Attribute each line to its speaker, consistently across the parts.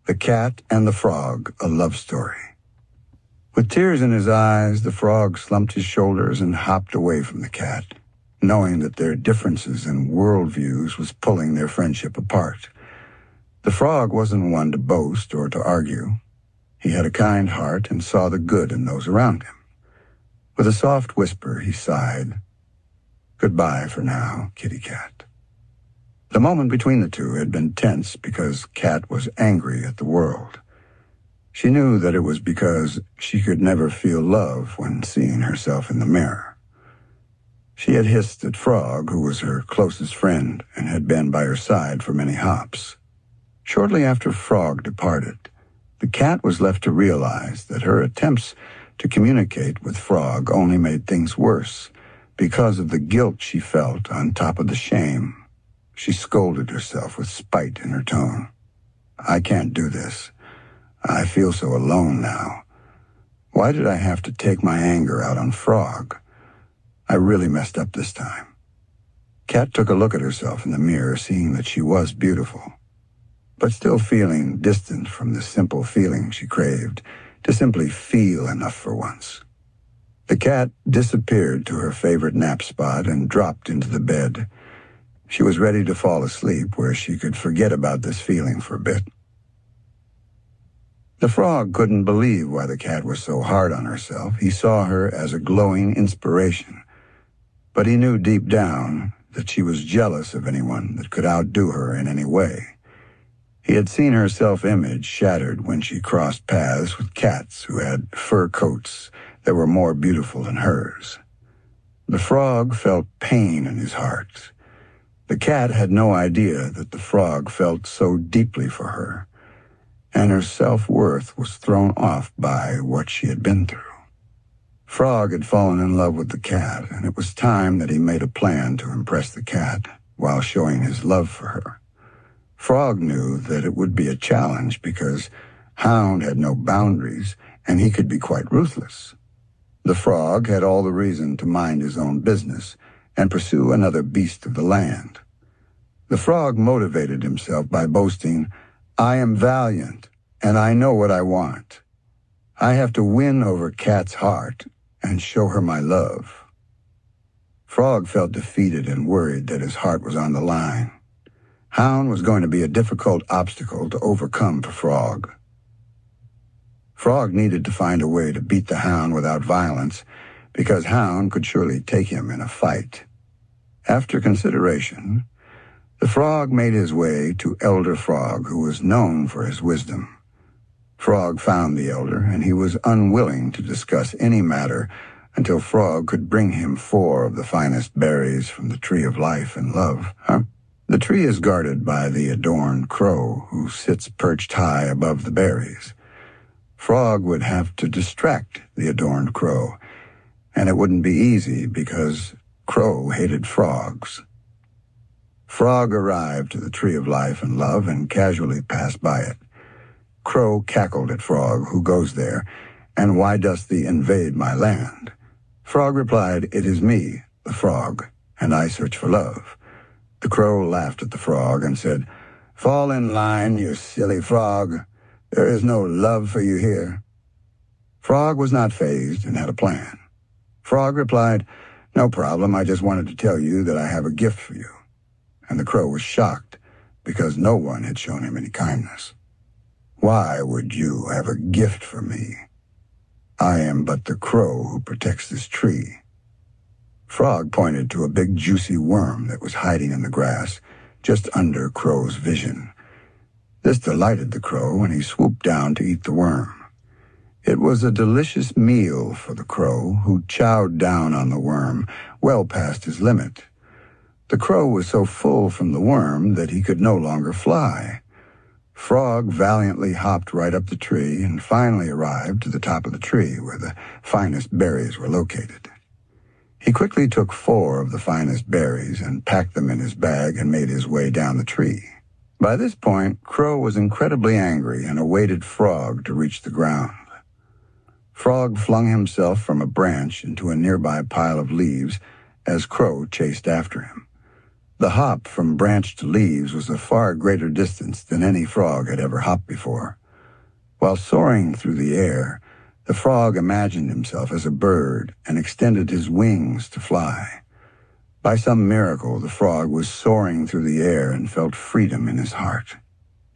Speaker 1: The Cat and the Frog, a Love Story. With tears in his eyes, the frog slumped his shoulders and hopped away from the cat, knowing that their differences in worldviews was pulling their friendship apart. The frog wasn't one to boast or to argue. He had a kind heart and saw the good in those around him. With a soft whisper, he sighed, "Goodbye for now, kitty cat." The moment between the two had been tense because Cat was angry at the world. She knew that it was because she could never feel love when seeing herself in the mirror. She had hissed at Frog, who was her closest friend and had been by her side for many hops. Shortly after Frog departed, the cat was left to realize that her attempts to communicate with Frog only made things worse because of the guilt she felt on top of the shame. She scolded herself with spite in her tone. "I can't do this. I feel so alone now. Why did I have to take my anger out on Frog? I really messed up this time." Cat took a look at herself in the mirror, seeing that she was beautiful, but still feeling distant from the simple feeling she craved, to simply feel enough for once. The cat disappeared to her favorite nap spot and dropped into the bed. She was ready to fall asleep where she could forget about this feeling for a bit. The frog couldn't believe why the cat was so hard on herself. He saw her as a glowing inspiration, but he knew deep down that she was jealous of anyone that could outdo her in any way. He had seen her self-image shattered when she crossed paths with cats who had fur coats that were more beautiful than hers. The frog felt pain in his heart. The cat had no idea that the frog felt so deeply for her, and her self-worth was thrown off by what she had been through. Frog had fallen in love with the cat, and it was time that he made a plan to impress the cat while showing his love for her. Frog knew that it would be a challenge because Hound had no boundaries, and he could be quite ruthless. The frog had all the reason to mind his own business and pursue another beast of the land. The frog motivated himself by boasting, "I am valiant, and I know what I want. I have to win over Cat's heart and show her my love." Frog felt defeated and worried that his heart was on the line. Hound was going to be a difficult obstacle to overcome for Frog. Frog needed to find a way to beat the Hound without violence, because Hound could surely take him in a fight. After consideration, the frog made his way to Elder Frog, who was known for his wisdom. Frog found the elder, and he was unwilling to discuss any matter until Frog could bring him 4 of the finest berries from the tree of life and love. The tree is guarded by the adorned crow, who sits perched high above the berries. Frog would have to distract the adorned crow, and it wouldn't be easy because Crow hated frogs. Frog arrived to the tree of life and love and casually passed by it. Crow cackled at Frog, "Who goes there, and why dost thee invade my land?" Frog replied, "It is me, the frog, and I search for love." The crow laughed at the frog and said, "Fall in line, you silly frog. There is no love for you here." Frog was not fazed and had a plan. Frog replied, "No problem, I just wanted to tell you that I have a gift for you." And the crow was shocked because no one had shown him any kindness. "Why would you have a gift for me? I am but the crow who protects this tree." Frog pointed to a big juicy worm that was hiding in the grass just under Crow's vision. This delighted the crow, and he swooped down to eat the worm. It was a delicious meal for the crow, who chowed down on the worm well past his limit. The crow was so full from the worm that he could no longer fly. Frog valiantly hopped right up the tree and finally arrived to the top of the tree where the finest berries were located. He quickly took 4 of the finest berries and packed them in his bag and made his way down the tree. By this point, Crow was incredibly angry and awaited Frog to reach the ground. Frog flung himself from a branch into a nearby pile of leaves as Crow chased after him. The hop from branch to leaves was a far greater distance than any frog had ever hopped before. While soaring through the air, the frog imagined himself as a bird and extended his wings to fly. By some miracle, the frog was soaring through the air and felt freedom in his heart.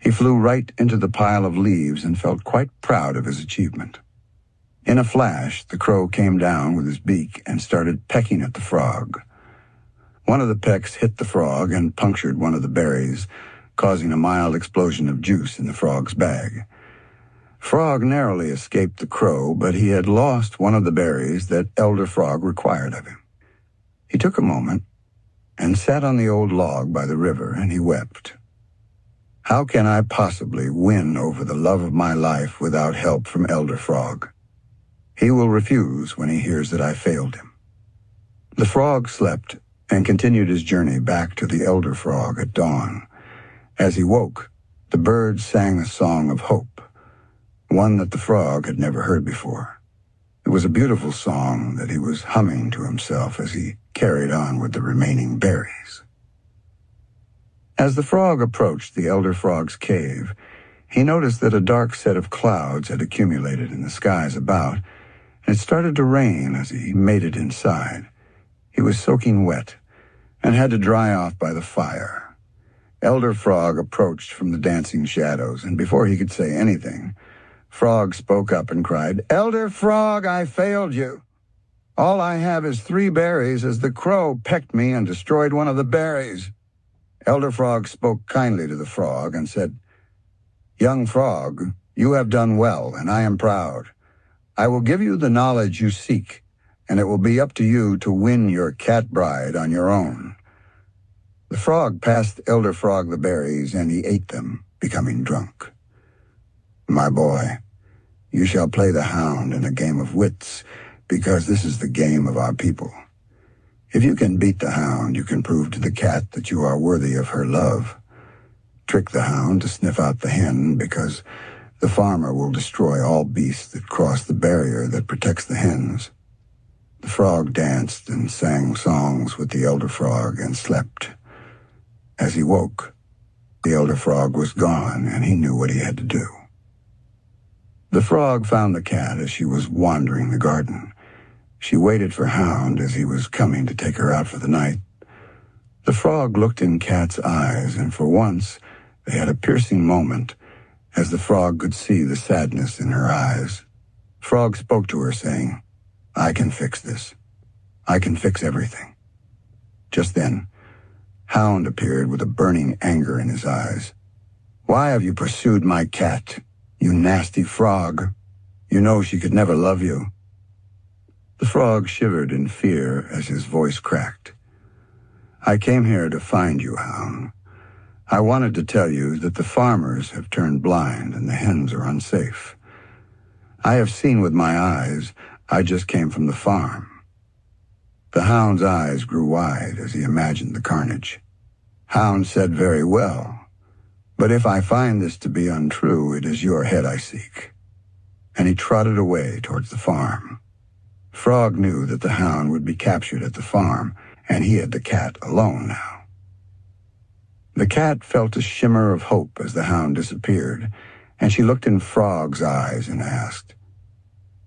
Speaker 1: He flew right into the pile of leaves and felt quite proud of his achievement. In a flash, the crow came down with his beak and started pecking at the frog. One of the pecks hit the frog and punctured one of the berries, causing a mild explosion of juice in the frog's bag. Frog narrowly escaped the crow, but he had lost one of the berries that Elder Frog required of him. He took a moment and sat on the old log by the river, and he wept. How can I possibly win over the love of my life without help from Elder Frog? He will refuse when he hears that I failed him. The frog slept and continued his journey back to the Elder Frog at dawn. As he woke, the birds sang a song of hope, one that the frog had never heard before. It was a beautiful song that he was humming to himself as he carried on with the remaining berries. As the frog approached the Elder Frog's cave, he noticed that a dark set of clouds had accumulated in the skies about, and it started to rain as he made it inside. He was soaking wet and had to dry off by the fire. Elder Frog approached from the dancing shadows, and before he could say anything, Frog spoke up and cried, "Elder Frog, I failed you. All I have is 3 berries, as the crow pecked me and destroyed one of the berries." Elder Frog spoke kindly to the frog and said, "Young frog, you have done well, and I am proud. I will give you the knowledge you seek, and it will be up to you to win your cat bride on your own." The frog passed Elder Frog the berries, and he ate them, becoming drunk. "My boy, you shall play the hound in a game of wits, because this is the game of our people. If you can beat the hound, you can prove to the cat that you are worthy of her love. Trick the hound to sniff out the hen, because the farmer will destroy all beasts that cross the barrier that protects the hens." The frog danced and sang songs with the Elder Frog and slept. As he woke, the Elder Frog was gone, and he knew what he had to do. The frog found the cat as she was wandering the garden. She waited for Hound as he was coming to take her out for the night. The frog looked in Cat's eyes, and for once they had a piercing moment as the frog could see the sadness in her eyes. Frog spoke to her, saying, "I can fix this. I can fix everything." Just then, Hound appeared with a burning anger in his eyes. "Why have you pursued my cat, you nasty frog? You know she could never love you." The frog shivered in fear as his voice cracked. "I came here to find you, Hound. I wanted to tell you that the farmers have turned blind and the hens are unsafe. I have seen with my eyes. I just came from the farm." The Hound's eyes grew wide as he imagined the carnage. Hound said, "Very well. But if I find this to be untrue, it is your head I seek." And he trotted away towards the farm. Frog knew that the Hound would be captured at the farm, and he had the cat alone now. The cat felt a shimmer of hope as the Hound disappeared, and she looked in Frog's eyes and asked,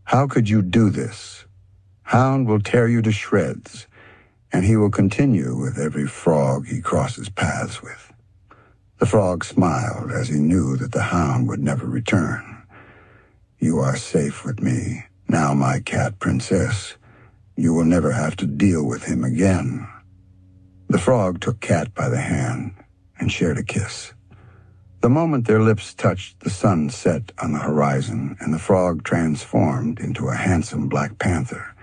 Speaker 1: "How could you do this? Hound will tear you to shreds, and he will continue with every frog he crosses paths with." The frog smiled as he knew that the Hound would never return. "You are safe with me. Now, my cat princess, you will never have to deal with him again." The frog took Cat by the hand and shared a kiss. The moment their lips touched, the sun set on the horizon, and the frog transformed into a handsome black panther.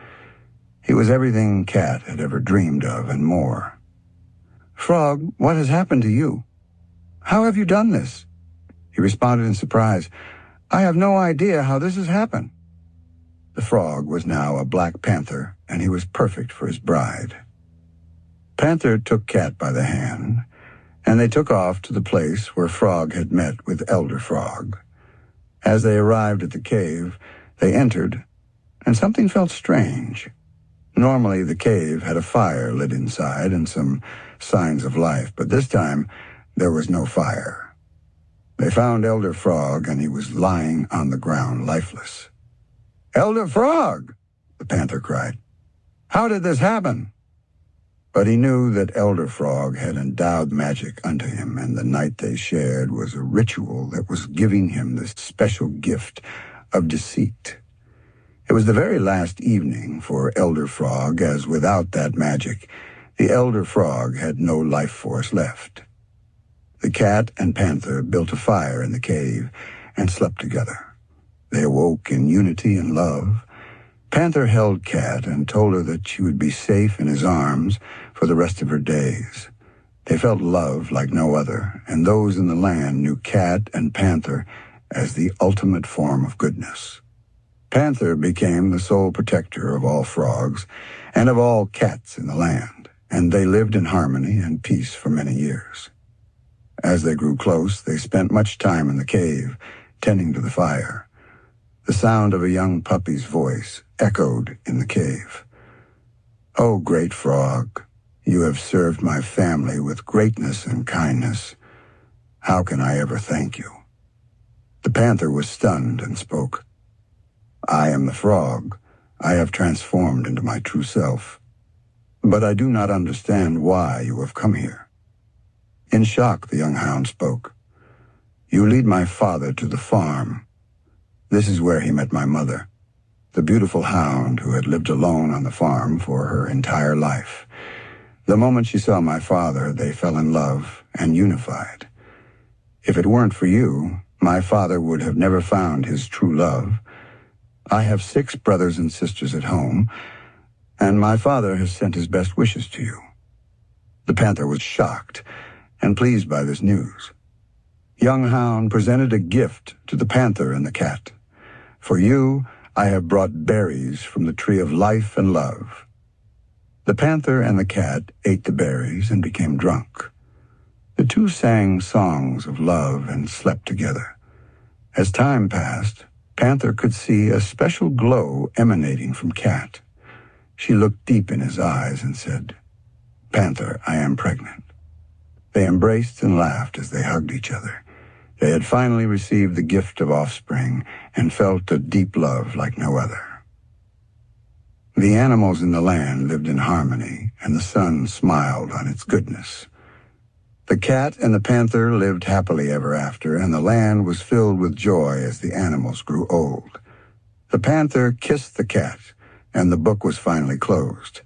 Speaker 1: He was everything Cat had ever dreamed of and more. "Frog, what has happened to you? How have you done this?" He responded in surprise, "I have no idea how this has happened." The frog was now a black panther, and he was perfect for his bride. Panther took Cat by the hand, and they took off to the place where Frog had met with Elder Frog. As they arrived at the cave, they entered, and something felt strange. Normally, the cave had a fire lit inside and some signs of life, but this time there was no fire. They found Elder Frog, and he was lying on the ground, lifeless. "Elder Frog!" the panther cried. "How did this happen?" But he knew that Elder Frog had endowed magic unto him, and the night they shared was a ritual that was giving him this special gift of deceit. It was the very last evening for Elder Frog, as without that magic, the Elder Frog had no life force left. The cat and panther built a fire in the cave and slept together. They awoke in unity and love. Panther held Cat and told her that she would be safe in his arms for the rest of her days. They felt love like no other, and those in the land knew Cat and Panther as the ultimate form of goodness. Panther became the sole protector of all frogs and of all cats in the land, and they lived in harmony and peace for many years. As they grew close, they spent much time in the cave, tending to the fire. The sound of a young puppy's voice echoed in the cave. "Oh, great frog, you have served my family with greatness and kindness. How can I ever thank you?" The panther was stunned and spoke. "I am the frog. I have transformed into my true self. But I do not understand why you have come here." In shock, the young hound spoke. "You lead my father to the farm. This is where he met my mother, the beautiful hound who had lived alone on the farm for her entire life. The moment she saw my father, they fell in love and unified. If it weren't for you, my father would have never found his true love. I have 6 brothers and sisters at home, and my father has sent his best wishes to you." The panther was shocked and pleased by this news. Young Hound presented a gift to the panther and the cat. "For you, I have brought berries from the tree of life and love." The panther and the cat ate the berries and became drunk. The two sang songs of love and slept together. As time passed, Panther could see a special glow emanating from Cat. She looked deep in his eyes and said, "Panther, I am pregnant." They embraced and laughed as they hugged each other. They had finally received the gift of offspring and felt a deep love like no other. The animals in the land lived in harmony, and the sun smiled on its goodness. The cat and the panther lived happily ever after, and the land was filled with joy as the animals grew old. The panther kissed the cat, and the book was finally closed.